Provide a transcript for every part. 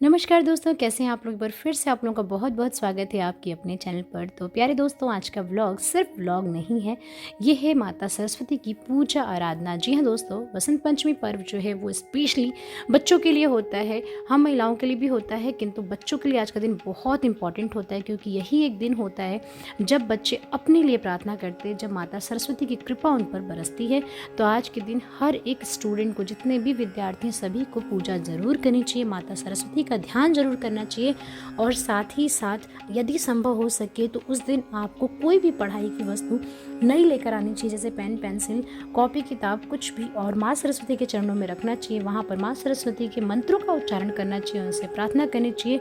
नमस्कार दोस्तों, कैसे हैं आप लोग। एक बार फिर से आप लोगों का बहुत बहुत स्वागत है आपकी अपने चैनल पर। तो प्यारे दोस्तों, आज का व्लॉग सिर्फ व्लॉग नहीं है, ये है माता सरस्वती की पूजा आराधना। जी हाँ दोस्तों, बसंत पंचमी पर्व जो है वो स्पेशली बच्चों के लिए होता है, हम महिलाओं के लिए भी होता है, किंतु बच्चों के लिए आज का दिन बहुत इंपॉर्टेंट होता है, क्योंकि यही एक दिन होता है जब बच्चे अपने लिए प्रार्थना करते हैं, जब माता सरस्वती की कृपा उन पर बरसती है। तो आज के दिन हर एक स्टूडेंट को, जितने भी विद्यार्थी हैं, सभी को पूजा ज़रूर करनी चाहिए, माता सरस्वती का ध्यान जरूर करना चाहिए। और साथ ही साथ यदि संभव हो सके तो उस दिन आपको कोई भी पढ़ाई की वस्तु नई लेकर आनी चाहिए, जैसे पेन, पेंसिल, कॉपी, किताब, कुछ भी, और माँ सरस्वती के चरणों में रखना चाहिए। वहाँ पर माँ सरस्वती के मंत्रों का उच्चारण करना चाहिए, उनसे प्रार्थना करनी चाहिए,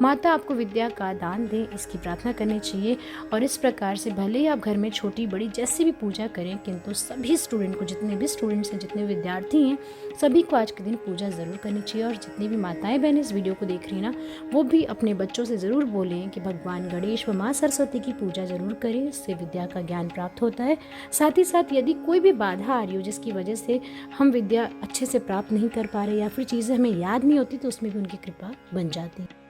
माता आपको विद्या का दान दे, इसकी प्रार्थना करनी चाहिए। और इस प्रकार से भले ही आप घर में छोटी बड़ी जैसी भी पूजा करें, किंतु सभी स्टूडेंट को, जितने भी स्टूडेंट्स हैं, जितने विद्यार्थी हैं, सभी को आज के दिन पूजा ज़रूर करनी चाहिए। और जितनी भी माताएं बहनें इस वीडियो को देख रही हैं ना, वो भी अपने बच्चों से ज़रूर बोलें कि भगवान गणेश व माँ सरस्वती की पूजा ज़रूर करें, इससे विद्या का ज्ञान प्राप्त होता है। साथ ही साथ यदि कोई भी बाधा आ रही हो जिसकी वजह से हम विद्या अच्छे से प्राप्त नहीं कर पा रहे, या फिर चीज़ें हमें याद नहीं होती, तो उसमें भी उनकी कृपा बन जाती है।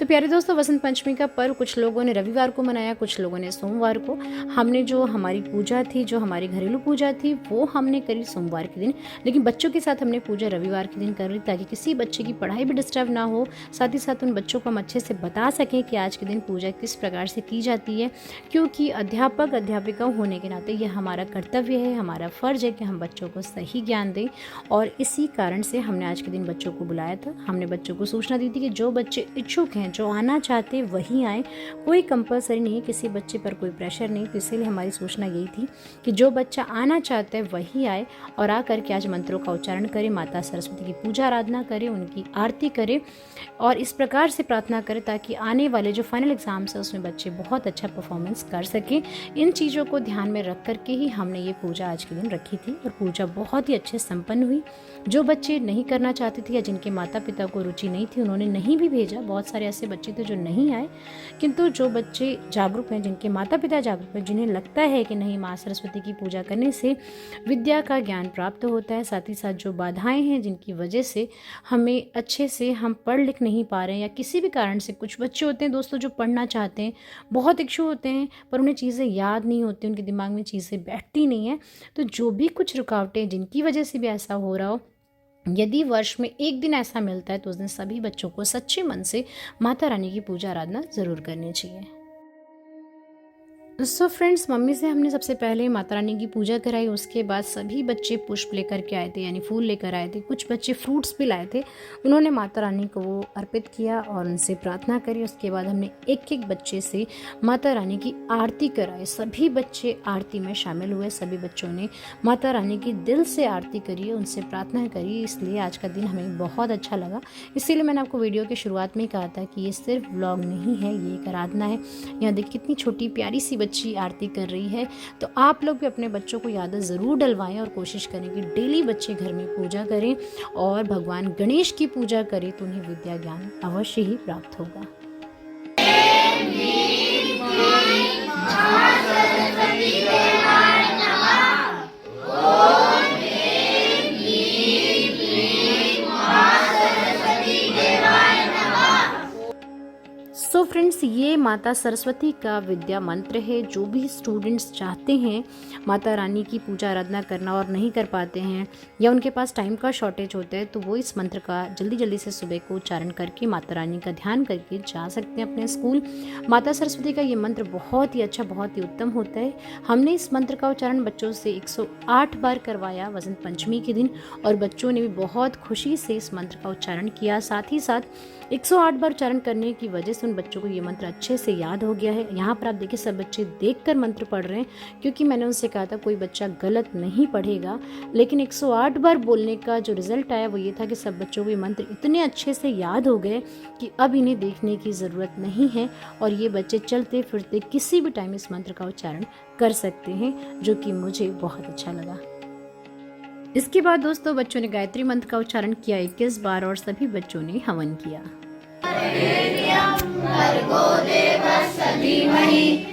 तो प्यारे दोस्तों, वसंत पंचमी का पर्व कुछ लोगों ने रविवार को मनाया, कुछ लोगों ने सोमवार को। हमने जो हमारी पूजा थी, जो हमारी घरेलू पूजा थी, वो हमने करी सोमवार के दिन, लेकिन बच्चों के साथ हमने पूजा रविवार के दिन कर रही, ताकि किसी बच्चे की पढ़ाई भी डिस्टर्ब ना हो। साथ ही साथ उन बच्चों को हम अच्छे से बता सकें कि आज के दिन पूजा किस प्रकार से की जाती है, क्योंकि अध्यापक अध्यापिका होने के नाते यह हमारा कर्तव्य है, हमारा फ़र्ज है कि हम बच्चों को सही ज्ञान दें। और इसी कारण से हमने आज के दिन बच्चों को बुलाया था। हमने बच्चों को सूचना दी थी कि जो बच्चे इच्छुक हैं, जो आना चाहते वही आए, कोई कंपलसरी नहीं है, किसी बच्चे पर कोई प्रेशर नहीं। तो इसीलिए हमारी सूचना यही थी कि जो बच्चा आना चाहता है वही आए, और आकर के आज मंत्रों का उच्चारण करें, माता सरस्वती की पूजा आराधना करें, उनकी आरती करें, और इस प्रकार से प्रार्थना करें ताकि आने वाले जो फाइनल एग्जाम्स है उसमें बच्चे बहुत अच्छा परफॉर्मेंस कर सकें। इन चीज़ों को ध्यान में रख करके ही हमने ये पूजा आज के दिन रखी थी, और पूजा बहुत ही अच्छे संपन्न हुई। जो बच्चे नहीं करना चाहते थे या जिनके माता पिता को रुचि नहीं थी, उन्होंने नहीं भी भेजा। बहुत सारे ऐसे बच्चे थे जो नहीं आए, किंतु जो बच्चे जागरूक हैं, जिनके माता पिता जागरूक हैं, जिन्हें लगता है कि नहीं, माँ सरस्वती की पूजा करने से विद्या का ज्ञान प्राप्त होता है, साथ ही साथ जो बाधाएं हैं जिनकी वजह से हमें अच्छे से हम पढ़ लिख नहीं पा रहे हैं, या किसी भी कारण से, कुछ बच्चे होते हैं दोस्तों जो पढ़ना चाहते हैं, बहुत इच्छुक होते हैं, पर उन्हें चीज़ें याद नहीं होती, उनके दिमाग में चीज़ें बैठती नहीं हैं। तो जो भी कुछ रुकावटें जिनकी वजह से भी ऐसा हो रहा हो, यदि वर्ष में एक दिन ऐसा मिलता है तो उस दिन सभी बच्चों को सच्चे मन से माता रानी की पूजा आराधना ज़रूर करनी चाहिए। सो फ्रेंड्स, मम्मी से हमने सबसे पहले माता रानी की पूजा कराई। उसके बाद सभी बच्चे पुष्प लेकर के आए थे, यानी फूल लेकर आए थे। कुछ बच्चे फ्रूट्स भी लाए थे, उन्होंने माता रानी को वो अर्पित किया और उनसे प्रार्थना करी। उसके बाद हमने एक एक बच्चे से माता रानी की आरती कराई। सभी बच्चे आरती में शामिल हुए, सभी बच्चों ने माता रानी की दिल से आरती करी, उनसे प्रार्थना करी। इसलिए आज का दिन हमें बहुत अच्छा लगा। इसीलिए मैंने आपको वीडियो की शुरुआत में कहा था कि ये सिर्फ व्लॉग नहीं है, ये एक आराधना है। यहाँ देखिए कितनी छोटी प्यारी सी बच्ची आरती कर रही है। तो आप लोग भी अपने बच्चों को याद ज़रूर डलवाएं और कोशिश करें कि डेली बच्चे घर में पूजा करें और भगवान गणेश की पूजा करें, तो उन्हें विद्या ज्ञान अवश्य ही प्राप्त होगा। सो फ्रेंड्स, ये माता सरस्वती का विद्या मंत्र है। जो भी स्टूडेंट्स चाहते हैं माता रानी की पूजा आराधना करना और नहीं कर पाते हैं, या उनके पास टाइम का शॉर्टेज होता है, तो वो इस मंत्र का जल्दी जल्दी से सुबह को उच्चारण करके माता रानी का ध्यान करके जा सकते हैं अपने स्कूल। माता सरस्वती का ये मंत्र बहुत ही अच्छा, बहुत ही उत्तम होता है। हमने इस मंत्र का उच्चारण बच्चों से 108 बार करवाया वसंत पंचमी के दिन, और बच्चों ने भी बहुत खुशी से इस मंत्र का उच्चारण किया। साथ ही साथ 108 बार उच्चारण करने की वजह से उन बच्चों को ये मंत्र अच्छे से याद हो गया है। यहाँ पर आप देखिए सब बच्चे देखकर मंत्र पढ़ रहे हैं, क्योंकि मैंने उनसे कहा था कोई बच्चा गलत नहीं पढ़ेगा। लेकिन 108 बार बोलने का जो रिजल्ट आया वो ये था कि सब बच्चों को ये मंत्र इतने अच्छे से याद हो गए कि अब इन्हें देखने की ज़रूरत नहीं है, और ये बच्चे चलते फिरते किसी भी टाइम इस मंत्र का उच्चारण कर सकते हैं, जो कि मुझे बहुत अच्छा लगा। इसके बाद दोस्तों बच्चों ने गायत्री मंत्र का उच्चारण किया 21 बार, और सभी बच्चों ने हवन किया।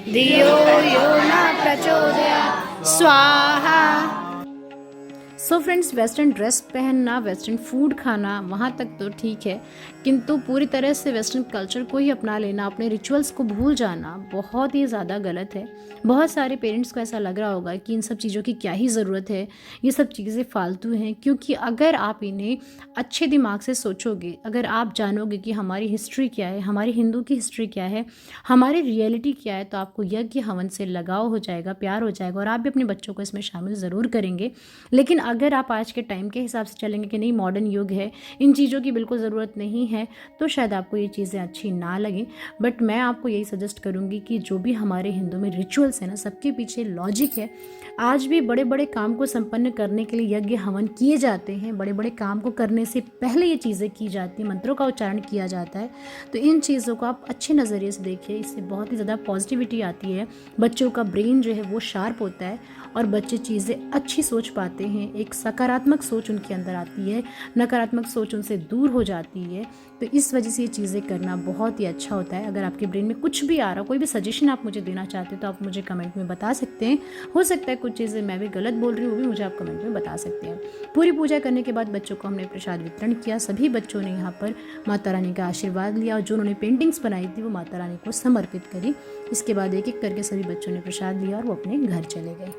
धियो यो न प्रचोदयात् स्वाहा। सो फ्रेंड्स, वेस्टर्न ड्रेस पहनना, वेस्टर्न फूड खाना वहाँ तक तो ठीक है, किंतु पूरी तरह से वेस्टर्न कल्चर को ही अपना लेना, अपने रिचुअल्स को भूल जाना बहुत ही ज़्यादा गलत है। बहुत सारे पेरेंट्स को ऐसा लग रहा होगा कि इन सब चीज़ों की क्या ही ज़रूरत है, ये सब चीज़ें फालतू हैं। क्योंकि अगर आप इन्हें अच्छे दिमाग से सोचोगे, अगर आप जानोगे कि हमारी हिस्ट्री क्या है, हमारी हिंदू की हिस्ट्री क्या है, हमारी रियलिटी क्या है, तो आपको यज्ञ हवन से लगाव हो जाएगा, प्यार हो जाएगा और आप भी अपने बच्चों को इसमें शामिल ज़रूर करेंगे। लेकिन अगर आप आज के टाइम के हिसाब से चलेंगे कि नहीं, मॉडर्न युग है, इन चीज़ों की बिल्कुल ज़रूरत नहीं है, तो शायद आपको ये चीज़ें अच्छी ना लगें। बट मैं आपको यही सजेस्ट करूँगी कि जो भी हमारे हिंदू में रिचुअल्स है ना, सबके पीछे लॉजिक है। आज भी बड़े बड़े काम को संपन्न करने के लिए यज्ञ हवन किए जाते हैं, बड़े बड़े काम को करने से पहले ये चीज़ें की जाती हैं, मंत्रों का उच्चारण किया जाता है। तो इन चीज़ों को आप अच्छे नज़रिए से देखिए, इससे बहुत ही ज़्यादा पॉजिटिविटी आती है, बच्चों का ब्रेन जो है वो शार्प होता है और बच्चे चीज़ें अच्छी सोच पाते हैं, एक सकारात्मक सोच उनके अंदर आती है, नकारात्मक सोच उनसे दूर हो जाती है। तो इस वजह से ये चीज़ें करना बहुत ही अच्छा होता है। अगर आपके ब्रेन में कुछ भी आ रहा, कोई भी सजेशन आप मुझे देना चाहते हो तो आप मुझे कमेंट में बता सकते हैं। हो सकता है कुछ चीज़ें मैं भी गलत बोल रही हूँ, वो भी मुझे आप कमेंट में बता सकते हैं। पूरी पूजा करने के बाद बच्चों को हमने प्रसाद वितरण किया, सभी बच्चों ने यहाँ पर माता रानी का आशीर्वाद लिया और जो उन्होंने पेंटिंग्स बनाई थी वो माता रानी को समर्पित करी। इसके बाद एक एक करके सभी बच्चों ने प्रसाद लिया और वो अपने घर चले गए।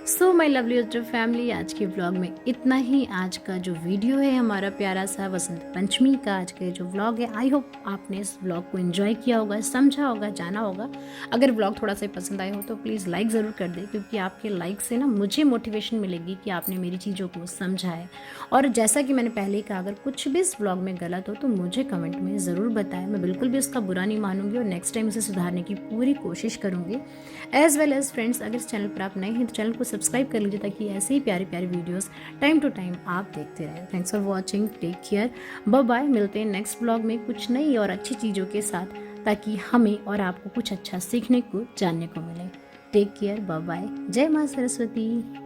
सो माई लवली यूट्यूब फैमिली, आज के व्लॉग में इतना ही। आज का जो वीडियो है हमारा प्यारा सा वसंत पंचमी का, आज का जो व्लॉग है, आई होप आपने इस व्लॉग को एंजॉय किया होगा, समझा होगा, जाना होगा। अगर व्लॉग थोड़ा सा पसंद आया हो तो प्लीज़ लाइक ज़रूर कर दें, क्योंकि आपके लाइक से ना मुझे मोटिवेशन मिलेगी कि आपने मेरी चीज़ों को समझा है। और जैसा कि मैंने पहले ही कहा, अगर कुछ भी इस व्लॉग में गलत हो तो मुझे कमेंट में ज़रूर बताएं। मैं बिल्कुल भी उसका बुरा नहीं मानूंगी और नेक्स्ट टाइम उसे सुधारने की पूरी कोशिश करूँगी। एज वेल एज फ्रेंड्स, अगर इस चैनल पर आप नए हैं तो चैनल को सब्सक्राइब कर लीजिए, ताकि ऐसे ही प्यारे प्यारे वीडियोस टाइम टू टाइम आप देखते रहें। Thanks for watching, take care, bye bye. मिलते हैं नेक्स्ट ब्लॉग में कुछ नई और अच्छी चीज़ों के साथ, ताकि हमें और आपको कुछ अच्छा सीखने को, जानने को मिले। Take care, bye bye. जय माँ सरस्वती।